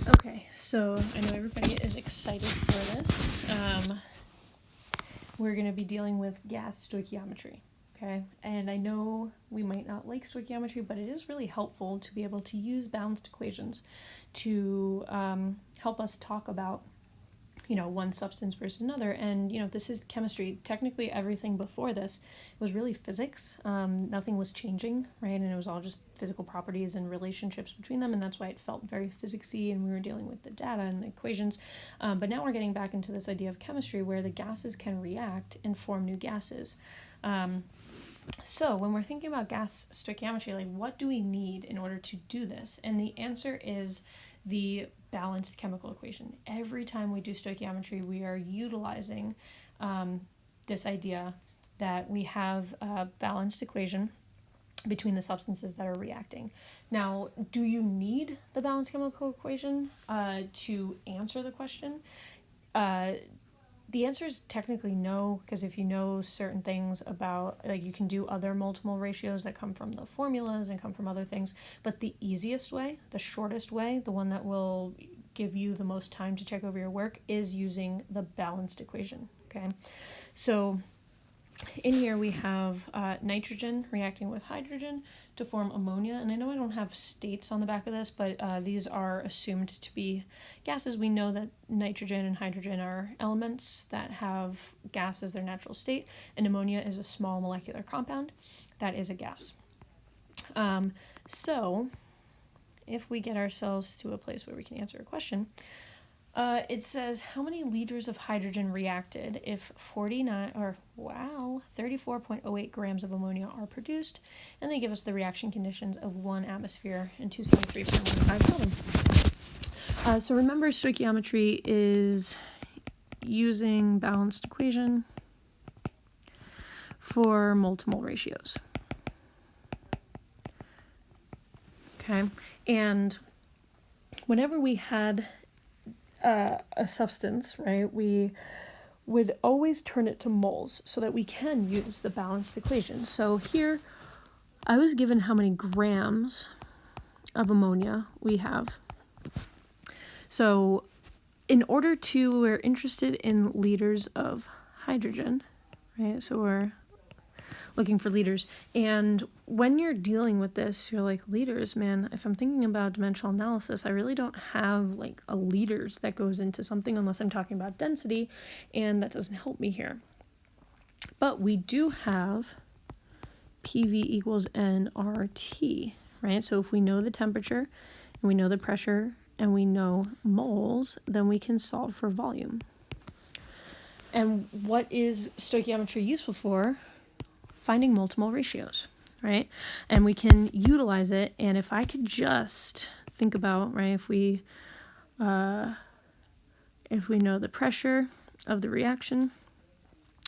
Okay, so I know everybody is excited for this. We're going to be dealing with gas stoichiometry, okay? And I know we might not like stoichiometry, but it is really helpful to be able to use balanced equations to help us talk about one substance versus another. And this is chemistry. Technically everything before this was really physics. Nothing was changing, right? And it was all just physical properties and relationships between them, and that's why it felt very physicsy, and we were dealing with the data and the equations. But now we're getting back into this idea of chemistry where the gases can react and form new gases. So when we're thinking about gas stoichiometry, like, what do we need in order to do this? And the answer is the balanced chemical equation. Every time we do stoichiometry, we are utilizing this idea that we have a balanced equation between the substances that are reacting. Now, do you need the balanced chemical equation to answer the question? The answer is technically no, because if you know certain things about, like, you can do other multiple ratios that come from the formulas and come from other things, but the easiest way, the shortest way, the one that will give you the most time to check over your work is using the balanced equation, okay? So in here we have nitrogen reacting with hydrogen to form ammonia, and I know I don't have states on the back of this, but these are assumed to be gases. We know that nitrogen and hydrogen are elements that have gas as their natural state, and ammonia is a small molecular compound that is a gas. So if we get ourselves to a place where we can answer a question, it says how many liters of hydrogen reacted if 34.08 grams of ammonia are produced, and they give us the reaction conditions of 1 atmosphere and 273.15 Kelvin. So remember, stoichiometry is using balanced equation for multiple ratios. Okay, and whenever we had a substance, right, we would always turn it to moles so that we can use the balanced equation. So here I was given how many grams of ammonia we have. So we're interested in liters of hydrogen, right? So we're looking for liters. And when you're dealing with this, you're like, liters, man, if I'm thinking about dimensional analysis, I really don't have like a liters that goes into something unless I'm talking about density, and that doesn't help me here. But we do have PV equals nRT, right? So if we know the temperature and we know the pressure and we know moles, then we can solve for volume. And what is stoichiometry useful for? Finding multiple ratios, right? And we can utilize it. And if I could just think about, right, if we know the pressure of the reaction,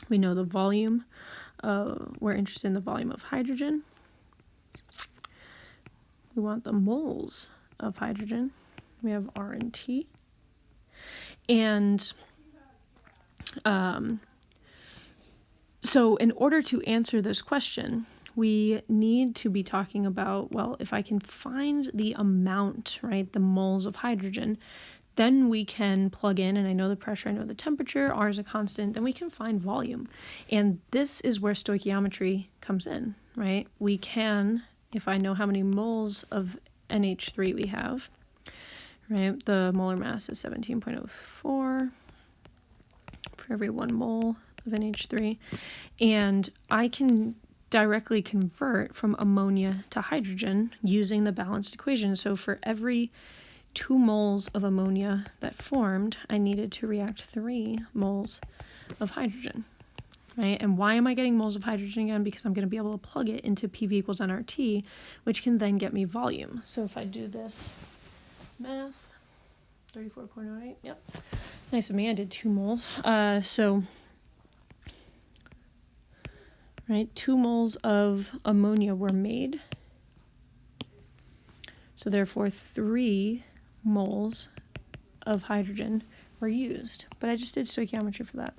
we know the volume, we're interested in the volume of hydrogen. We want the moles of hydrogen. We have R and T. And so in order to answer this question, we need to be talking about, well, if I can find the amount, right, the moles of hydrogen, then we can plug in, and I know the pressure, I know the temperature, R is a constant, then we can find volume. And this is where stoichiometry comes in, right? We can, if I know how many moles of NH3 we have, right, the molar mass is 17.04 for every 1 mole of NH3, and I can directly convert from ammonia to hydrogen using the balanced equation. So for every 2 moles of ammonia that formed, I needed to react 3 moles of hydrogen, right? And why am I getting moles of hydrogen again? Because I'm going to be able to plug it into PV equals nRT, which can then get me volume. So if I do this math, 34.08, yep, nice of me, I did 2 moles. Right, 2 moles of ammonia were made. So therefore 3 moles of hydrogen were used. But I just did stoichiometry for that.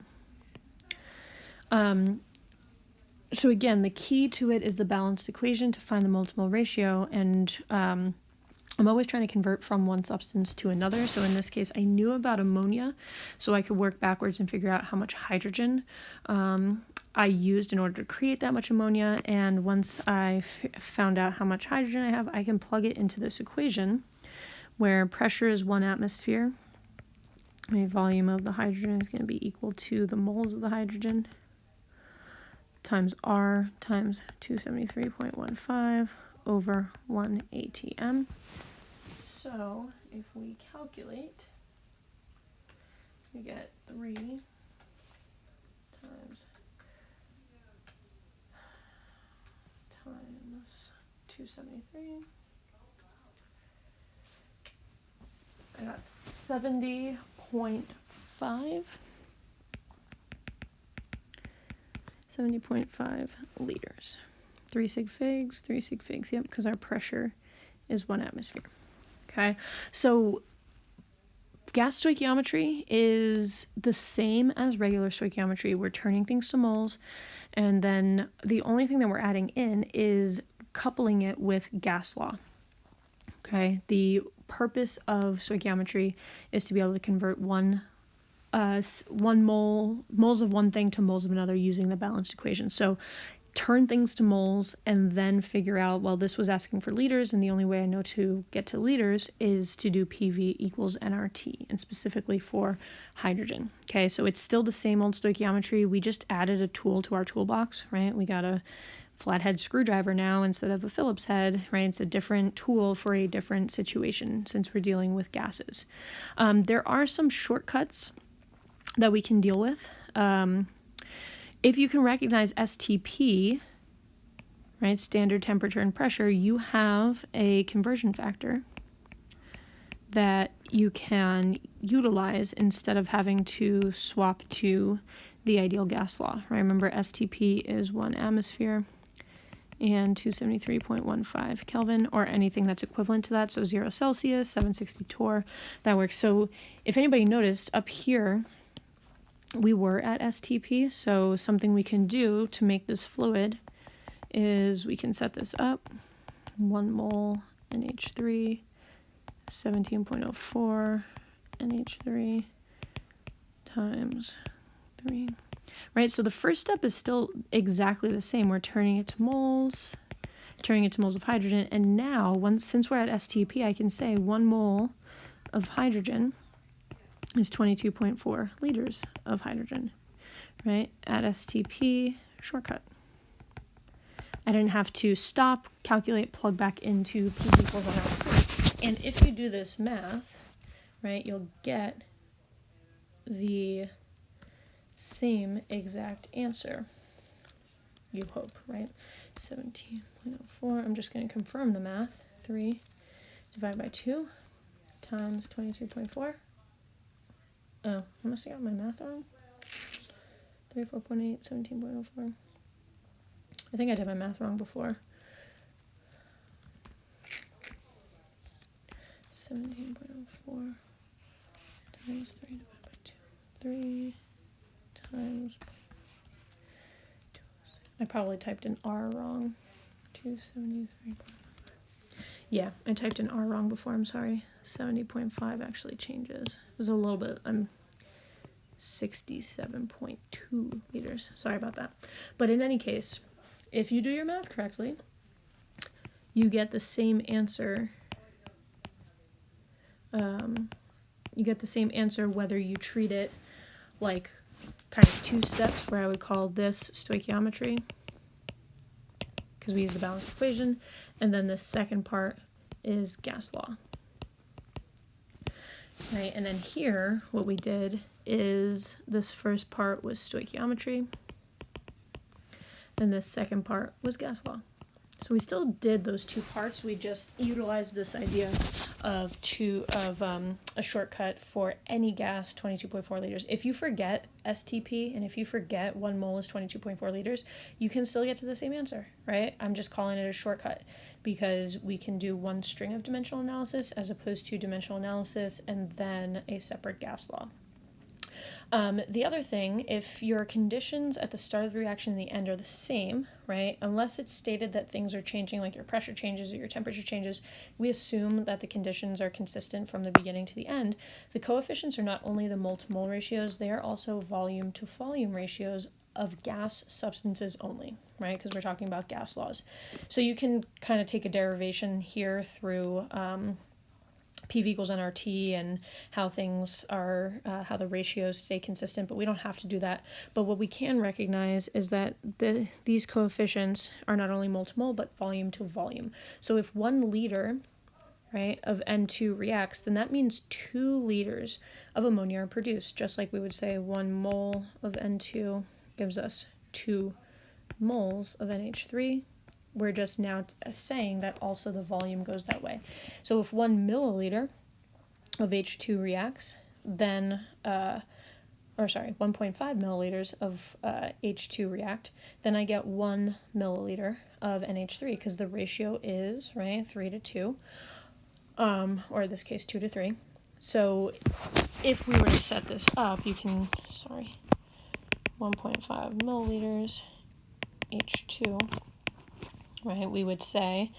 So again, the key to it is the balanced equation to find the multiple ratio, and I'm always trying to convert from one substance to another. So in this case, I knew about ammonia, so I could work backwards and figure out how much hydrogen I used in order to create that much ammonia. And once I found out how much hydrogen I have, I can plug it into this equation where pressure is 1 atmosphere. The volume of the hydrogen is going to be equal to the moles of the hydrogen times R times 273.15 over 1 atm. So if we calculate, we get 3 times 273. I got 70.5. 70.5 liters. 3 sig figs, yep, because our pressure is 1 atmosphere. Okay, so gas stoichiometry is the same as regular stoichiometry. We're turning things to moles, and then the only thing that we're adding in is coupling it with gas law. Okay, the purpose of stoichiometry is to be able to convert moles of one thing to moles of another using the balanced equation. So turn things to moles and then figure out, well, this was asking for liters, and the only way I know to get to liters is to do PV equals nRT, and specifically for hydrogen. Okay, so it's still the same old stoichiometry. We just added a tool to our toolbox, right? We got a flathead screwdriver now instead of a Phillips head, right? It's a different tool for a different situation since we're dealing with gases. There are some shortcuts that we can deal with. If you can recognize STP, right, standard temperature and pressure, you have a conversion factor that you can utilize instead of having to swap to the ideal gas law. Right? Remember, STP is 1 atmosphere and 273.15 Kelvin, or anything that's equivalent to that. So 0 Celsius, 760 torr, that works. So if anybody noticed, up here, we were at STP, so something we can do to make this fluid is we can set this up. 1 mole NH3, 17.04 NH3 times 3. Right, so the first step is still exactly the same. We're turning it to moles of hydrogen, and now, since we're at STP, I can say 1 mole of hydrogen is 22.4 liters of hydrogen, right? At STP, shortcut. I didn't have to stop, calculate, plug back into P equals nRT. And if you do this math, right, you'll get the same exact answer, you hope, right? 17.04, I'm just going to confirm the math. 3 divided by 2 times 22.4. Oh, I must have got my math wrong. 34.8, 17.04. I think I did my math wrong before. 17.04 times 3 divided by 2. 3 times... I probably typed an R wrong. 273.5. Yeah, I typed an R wrong before, I'm sorry. 70.5 actually changes. It was a little bit, 67.2 liters. Sorry about that. But in any case, if you do your math correctly, you get the same answer. You get the same answer whether you treat it like kind of 2 steps, where I would call this stoichiometry, because we use the balanced equation, and then the second part is gas law. Right, and then here, what we did is this first part was stoichiometry, and this second part was gas law. So we still did those 2 parts. We just utilized this idea of a shortcut for any gas, 22.4 liters. If you forget STP and if you forget 1 mole is 22.4 liters, you can still get to the same answer, right? I'm just calling it a shortcut because we can do 1 string of dimensional analysis as opposed to dimensional analysis and then a separate gas law. The other thing, if your conditions at the start of the reaction and the end are the same, right, unless it's stated that things are changing, like your pressure changes or your temperature changes, we assume that the conditions are consistent from the beginning to the end. The coefficients are not only the mole to mole ratios, they are also volume to volume ratios of gas substances only, right, because we're talking about gas laws. So you can kind of take a derivation here through PV equals nRT and how things are, how the ratios stay consistent, but we don't have to do that. But what we can recognize is that these coefficients are not only mole to mole, but volume to volume. So if 1 liter, right, of N2 reacts, then that means 2 liters of ammonia are produced, just like we would say 1 mole of N2 gives us 2 moles of NH3. We're just now saying that also the volume goes that way. So if 1 milliliter of H2 reacts, then, 1.5 milliliters of H2 react, then I get 1 milliliter of NH3, because the ratio is, right, 3 to 2, or in this case 2 to 3. So if we were to set this up, you can, 1.5 milliliters H2, right, we would say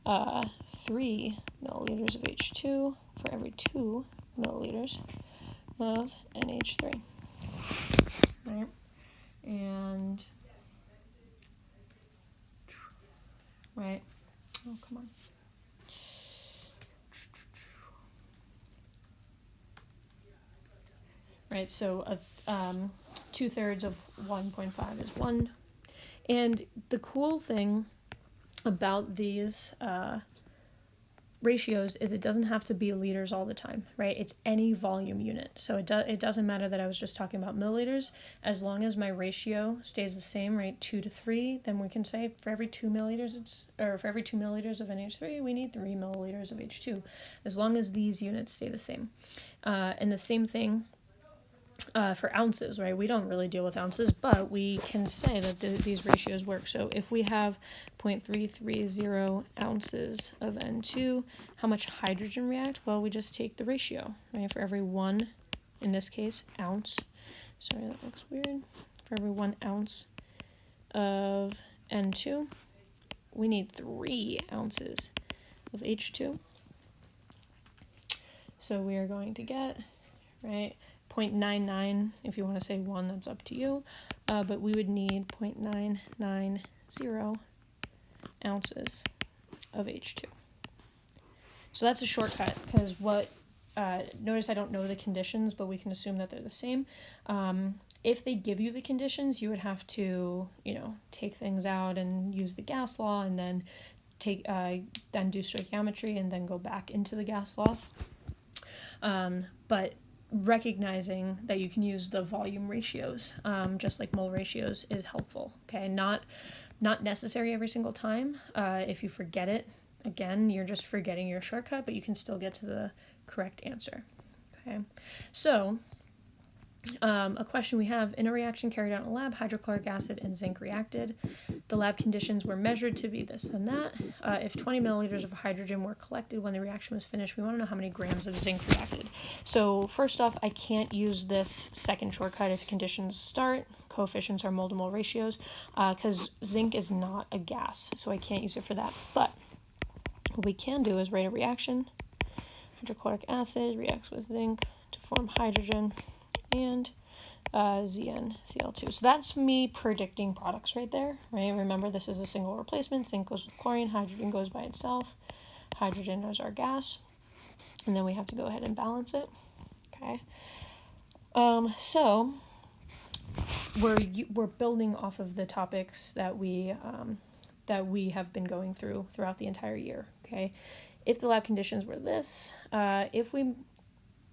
3 milliliters of H2 for every 2 milliliters of NH3, right, and, right, oh, come on, right, so 2/3 of 1.5 is 1, and the cool thing about these ratios is it doesn't have to be liters all the time, right? It's any volume unit. So it doesn't matter that I was just talking about milliliters. As long as my ratio stays the same, right, 2 to 3, then we can say for every 2 milliliters, for every 2 milliliters of NH3, we need 3 milliliters of H2, as long as these units stay the same. And the same thing for ounces, right? We don't really deal with ounces, but we can say that these ratios work. So if we have 0.330 ounces of N2, how much hydrogen react? Well, we just take the ratio, right? For every 1, in this case, ounce. Sorry, that looks weird. For every 1 ounce of N2, we need 3 ounces of H2. So we are going to get, right, 0.99, if you want to say 1, that's up to you, but we would need 0.990 ounces of H2. So that's a shortcut, because notice I don't know the conditions, but we can assume that they're the same. If they give you the conditions, you would have to, take things out and use the gas law, and then then do stoichiometry, and then go back into the gas law. But recognizing that you can use the volume ratios, just like mole ratios, is helpful. Okay, not necessary every single time. If you forget it, again, you're just forgetting your shortcut, but you can still get to the correct answer. Okay, so a question we have: in a reaction carried out in a lab, hydrochloric acid and zinc reacted. The lab conditions were measured to be this and that. If 20 milliliters of hydrogen were collected when the reaction was finished, we want to know how many grams of zinc reacted. So first off, I can't use this second shortcut if conditions start. Coefficients are mole to mole ratios, because zinc is not a gas, so I can't use it for that. But what we can do is write a reaction. Hydrochloric acid reacts with zinc to form hydrogen and ZnCl2. So that's me predicting products right there, right? Remember, this is a single replacement. Zinc goes with chlorine, hydrogen goes by itself. Hydrogen is our gas, and then we have to go ahead and balance it. Okay. So we're building off of the topics that we have been going throughout the entire year. Okay. If the lab conditions were this, if we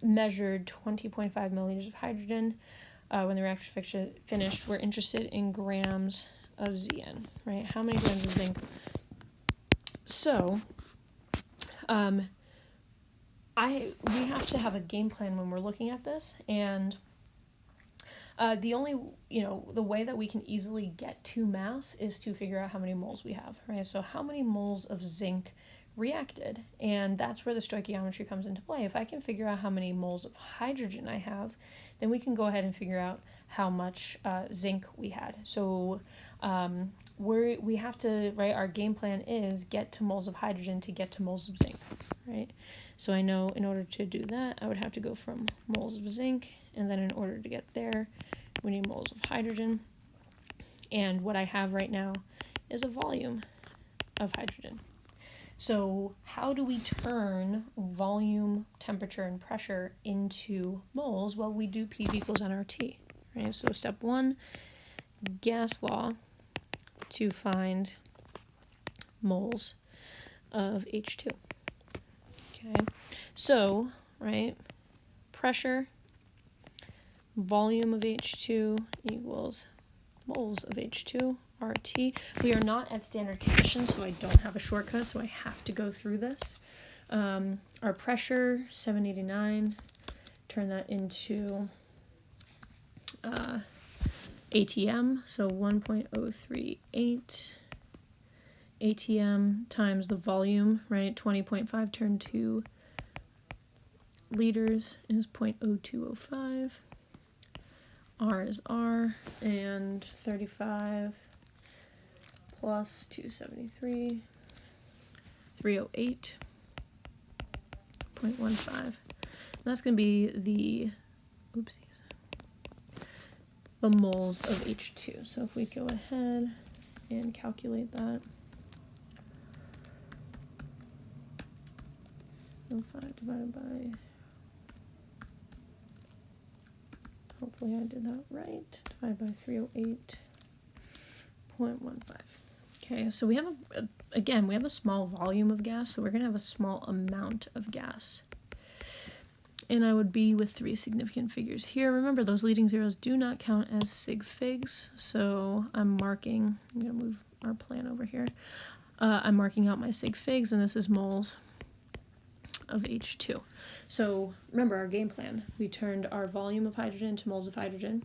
measured 20.5 milliliters of hydrogen when the reaction finished, we're interested in grams of Zn, right? How many grams of zinc? So we have to have a game plan when we're looking at this, and the only, the way that we can easily get to mass is to figure out how many moles we have, right? So how many moles of zinc reacted, and that's where the stoichiometry comes into play. If I can figure out how many moles of hydrogen I have, then we can go ahead and figure out how much zinc we had. So we have to, right, our game plan is get to moles of hydrogen to get to moles of zinc, right? So I know in order to do that, I would have to go from moles of zinc, and then in order to get there, we need moles of hydrogen. And what I have right now is a volume of hydrogen. So how do we turn volume, temperature, and pressure into moles? Well, we do PV equals nRT, right? So step one, gas law to find moles of H2. Okay, so, right, pressure, volume of H2 equals moles of H2, RT. We are not at standard conditions, so I don't have a shortcut, so I have to go through this. Our pressure, 789, turn that into ATM, so 1.038 ATM times the volume, right, 20.5 turned to liters is 0.0205. R is R, and 35 plus 273, 308.15. That's going to be the moles of H2. So if we go ahead and calculate that, 05 divided by, hopefully I did that right, divided by 308.15. Okay, so we have again, we have a small volume of gas, so we're going to have a small amount of gas. And I would be with 3 significant figures here. Remember, those leading zeros do not count as sig figs, so I'm going to move our plan over here. I'm marking out my sig figs, and this is moles of H2. So remember our game plan. We turned our volume of hydrogen into moles of hydrogen,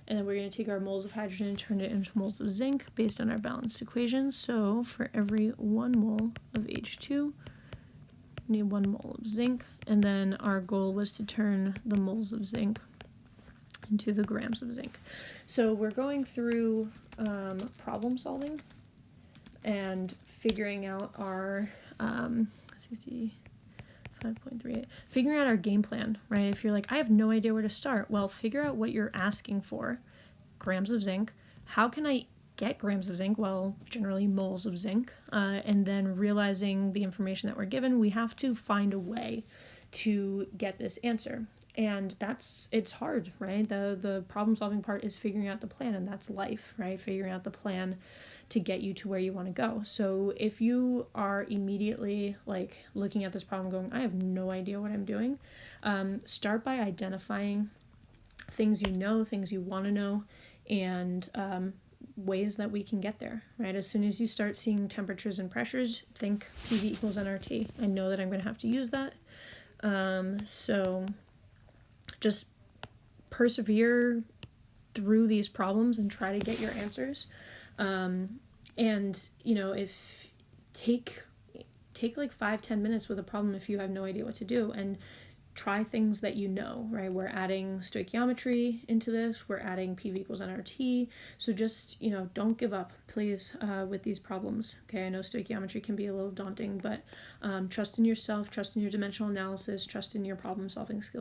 and then we're going to take our moles of hydrogen and turn it into moles of zinc based on our balanced equation. So for every 1 mole of H2, we need 1 mole of zinc, and then our goal was to turn the moles of zinc into the grams of zinc. So we're going through problem solving and figuring out our 65.38, figuring out our game plan, right? If you're like, I have no idea where to start, well, figure out what you're asking for, grams of zinc. How can I get grams of zinc? Well, generally moles of zinc, and then realizing the information that we're given, we have to find a way to get this answer. And it's hard, right? The problem solving part is figuring out the plan, and that's life, right? Figuring out the plan to get you to where you want to go. So if you are immediately like looking at this problem going, I have no idea what I'm doing, start by identifying things you know, things you want to know, and ways that we can get there, right? As soon as you start seeing temperatures and pressures, think PV equals nRT. I know that I'm going to have to use that. So just persevere through these problems and try to get your answers. And, you know, if take like 5-10 minutes with a problem if you have no idea what to do, and try things that you know, right? We're adding stoichiometry into this. We're adding PV equals nRT. So just, you know, don't give up, please, with these problems. Okay, I know stoichiometry can be a little daunting, but trust in yourself, trust in your dimensional analysis, trust in your problem solving skills.